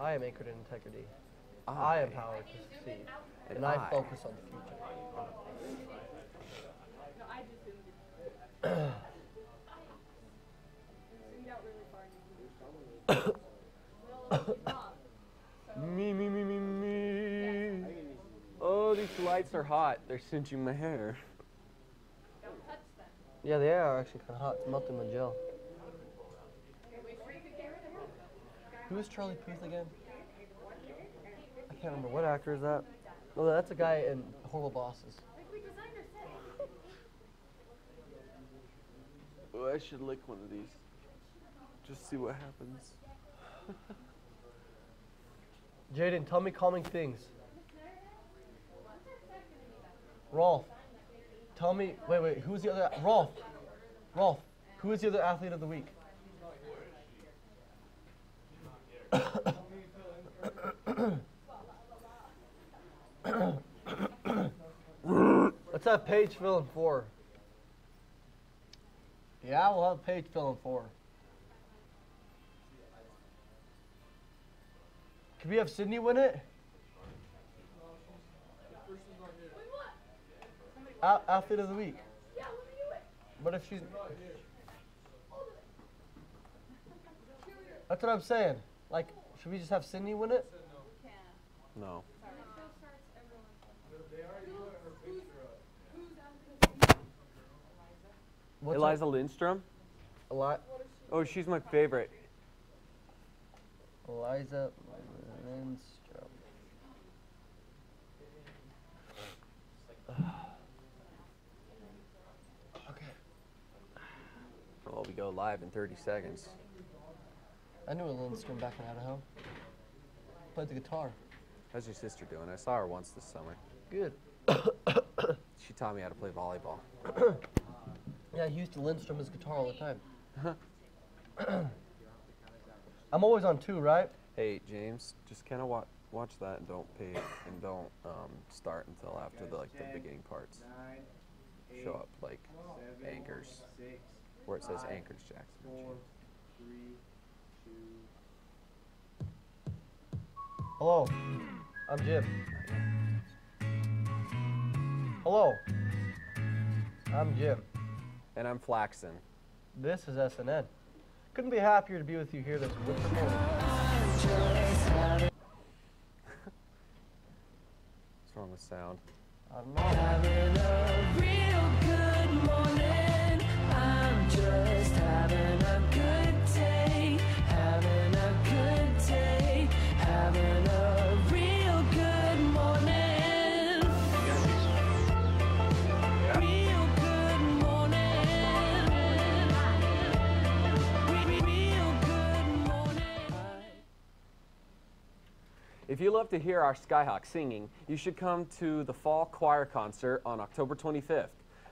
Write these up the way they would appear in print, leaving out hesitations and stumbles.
I am anchored in integrity. I am powered to succeed. And I focus on the future. Me. Oh, these lights are hot. They're singeing my hair. Yeah, they are actually kind of hot. It's melting my gel. Who is Charlie Puth again? I can't remember. What actor is that? Oh, that's a guy in Horrible Bosses. Oh, I should lick one of these. Just see what happens. Jaden, tell me calming things. Rolf, tell me. Wait. Who's the other? Rolf, who is the other athlete of the week? Let's have Paige fill in 4. Yeah, we'll have Paige fill in 4. Can we have Sydney win it? Athlete of the week. What if she's... That's what I'm saying. Like, should we just have Sydney win it? No. What's Eliza Lindstrom? Oh, she's my favorite. Eliza Lindstrom. Okay. Well, we go live in 30 seconds. I knew a Lindstrom back in Idaho. Played the guitar. How's your sister doing? I saw her once this summer. Good. She taught me how to play volleyball. Yeah, he used to Lindstrom his guitar all the time. I'm always on 2, right? Hey, James, just kind of watch that and don't pay and don't start until after the beginning parts. Show up like anchors, where it says anchors, Jackson. Hello, I'm Jim. Hello, I'm Jim. And I'm Flaxen. This is SNN. Couldn't be happier to be with you here this winter morning. What's wrong with sound? I don't know. Having a real good morning. I'm just having a good day. Having a good day. Having a real good morning. Real good morning. Real good morning. If you love to hear our Skyhawks singing, you should come to the Fall Choir Concert on October 25th.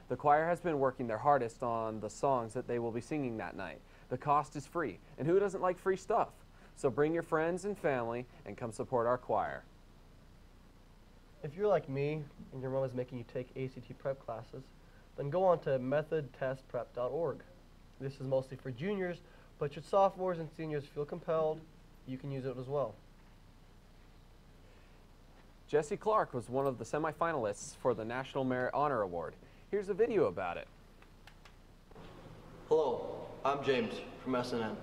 The choir has been working their hardest on the songs that they will be singing that night. The cost is free, and who doesn't like free stuff? So bring your friends and family and come support our choir. If you're like me and your mom is making you take ACT prep classes, then go on to methodtestprep.org. This is mostly for juniors, but should sophomores and seniors feel compelled, you can use it as well. Jesse Clark was one of the semifinalists for the National Merit Honor Award. Here's a video about it. Hello, I'm James from SNN.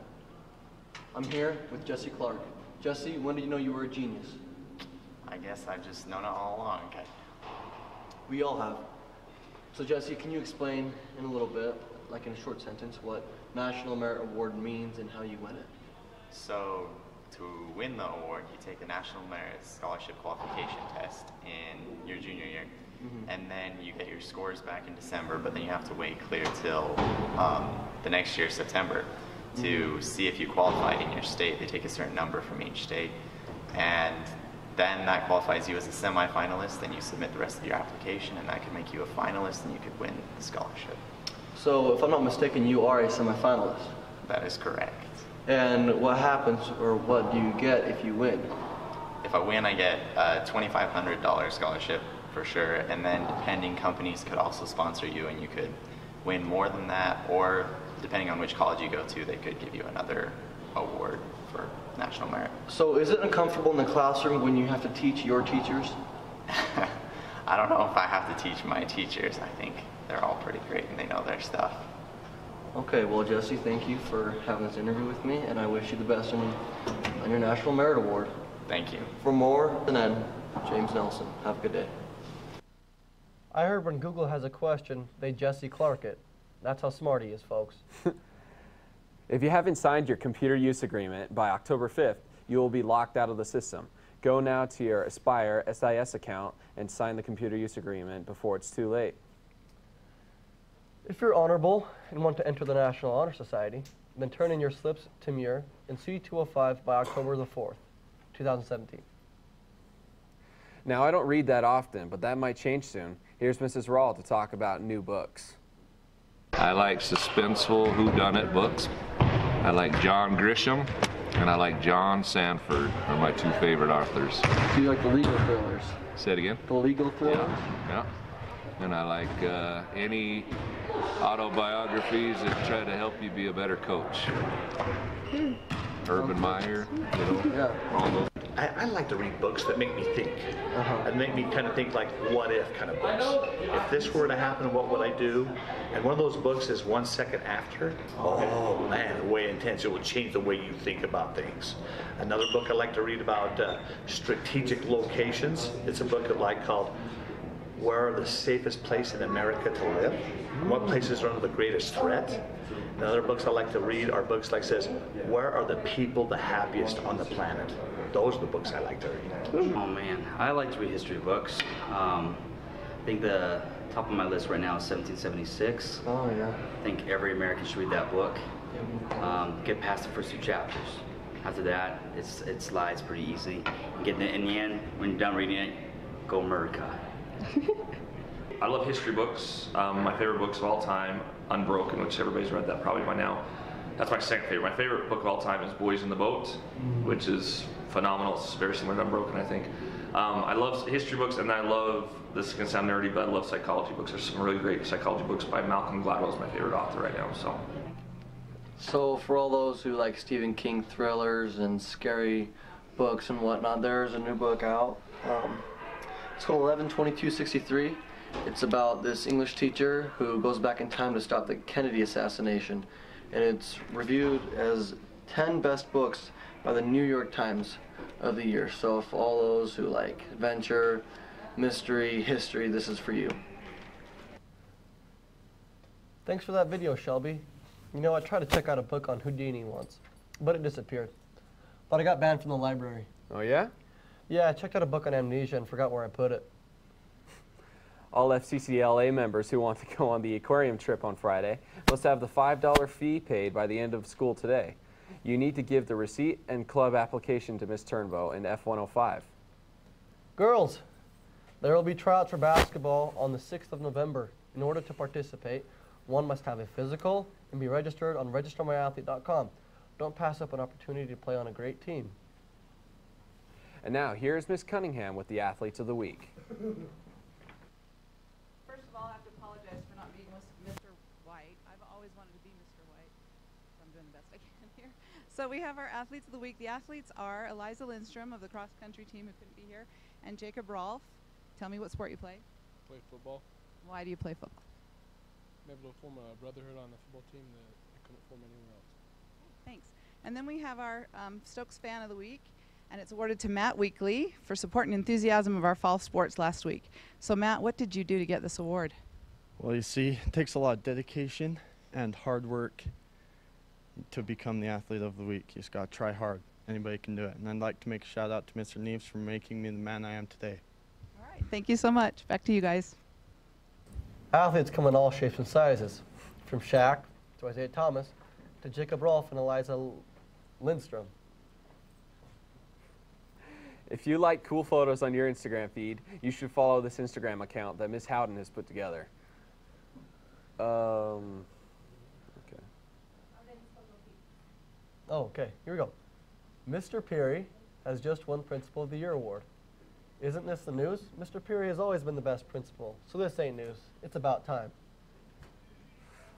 I'm here with Jesse Clark. Jesse, when did you know you were a genius? I guess I've just known it all along. Okay. We all have. So Jesse, can you explain in a little bit, like in a short sentence, what National Merit Award means and how you win it? So to win the award, you take the National Merit Scholarship Qualification Test in your junior year. And then you get your scores back in December, but then you have to wait clear till the next year, September, to see if you qualified in your state. They take a certain number from each state, and then that qualifies you as a semifinalist, and you submit the rest of your application, and that could make you a finalist, and you could win the scholarship. So if I'm not mistaken, you are a semifinalist. That is correct. And what happens, or what do you get if you win? If I win, I get a $2,500 scholarship for sure, and then depending, companies could also sponsor you, and you could win more than that, or depending on which college you go to, they could give you another award for national merit. So is it uncomfortable in the classroom when you have to teach your teachers? I don't know if I have to teach my teachers. I think they're all pretty great and they know their stuff. Okay, well, Jesse, thank you for having this interview with me, and I wish you the best on your National Merit Award. Thank you. For more SNN, James Nelson. Have a good day. I heard when Google has a question, they Jesse Clark it. That's how smart he is, folks. If you haven't signed your computer use agreement by October 5th, you will be locked out of the system. Go now to your Aspire SIS account and sign the computer use agreement before it's too late. If you're honorable and want to enter the National Honor Society, then turn in your slips to Muir in C205 by October the 4th, 2017. Now, I don't read that often, but that might change soon. Here's Mrs. Rawl to talk about new books. I like suspenseful whodunit books. I like John Grisham, and I like John Sanford are my two favorite authors. Do you like the legal thrillers? Say it again? The legal thrillers? Yeah. And I like any autobiographies that try to help you be a better coach. Urban Meyer, Yeah. all those. I like to read books that make me think, and make me kind of think like what if kind of books. If this were to happen, what would I do? And one of those books is 1 Second After. Oh man, way intense. It will change the way you think about things. Another book I like to read about strategic locations. It's a book I like called Where are the Safest Place in America to Live? And what places are under the greatest threat? And other books I like to read are books like says, Where are the people the happiest on the planet? Those are the books I like to read. Oh man, I like to read history books. I think the top of my list right now is 1776. Oh, yeah. I think every American should read that book. Get past the first two chapters. After that, it slides pretty easy. In the end, when you're done reading it, go America. I love history books. My favorite books of all time, Unbroken, which everybody's read that probably by now. That's my second favorite. My favorite book of all time is Boys in the Boat, which is phenomenal. It's very similar to Unbroken, I think. I love history books, and I love, this is going to sound nerdy, but I love psychology books. There's some really great psychology books by Malcolm Gladwell, is my favorite author right now. So for all those who like Stephen King thrillers and scary books and whatnot, there's a new book out. It's called 11/22/63. It's about this English teacher who goes back in time to stop the Kennedy assassination. And it's reviewed as 10 best books by the New York Times of the year. So for all those who like adventure, mystery, history, this is for you. Thanks for that video, Shelby. You know, I tried to check out a book on Houdini once, but it disappeared. But I got banned from the library. Oh, yeah? Yeah, I checked out a book on amnesia and forgot where I put it. All FCCLA members who want to go on the aquarium trip on Friday must have the $5 fee paid by the end of school today. You need to give the receipt and club application to Miss Turnbow in F105. Girls, there will be tryouts for basketball on the 6th of November. In order to participate, one must have a physical and be registered on registermyathlete.com. Don't pass up an opportunity to play on a great team. And now, here's Miss Cunningham with the Athletes of the Week. First of all, I have to apologize for not being Mr. White. I've always wanted to be Mr. White, so I'm doing the best I can here. So we have our Athletes of the Week. The athletes are Eliza Lindstrom of the cross-country team who couldn't be here, and Jacob Rolfe. Tell me what sport you play. Play football. Why do you play football? I'm able to form a brotherhood on the football team that I couldn't form anywhere else. Thanks. And then we have our Stokes Fan of the Week, and it's awarded to Matt Weekly for support and enthusiasm of our fall sports last week. So Matt, what did you do to get this award? Well, you see, it takes a lot of dedication and hard work to become the Athlete of the Week. You just got to try hard. Anybody can do it. And I'd like to make a shout out to Mr. Neves for making me the man I am today. All right, thank you so much. Back to you guys. Athletes come in all shapes and sizes, from Shaq to Isaiah Thomas to Jacob Rolfe and Eliza Lindstrom. If you like cool photos on your Instagram feed, you should follow this Instagram account that Miss Howden has put together. Okay. Oh, okay. Here we go. Mr. Peary has just won Principal of the Year award. Isn't this the news? Mr. Peary has always been the best principal, so this ain't news. It's about time.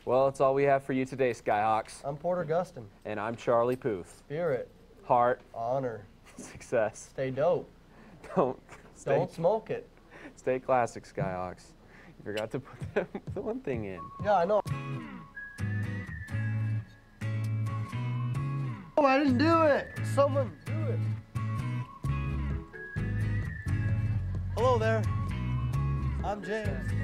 Well, that's all we have for you today, Skyhawks. I'm Porter Gustin. And I'm Charlie Puth. Spirit. heart, honor, success. stay dope. Don't Smoke it. Stay classic, Skyhawks. You forgot to put the one thing in. Yeah, I know. Oh, I didn't do it. Someone do it. Hello there. I'm James.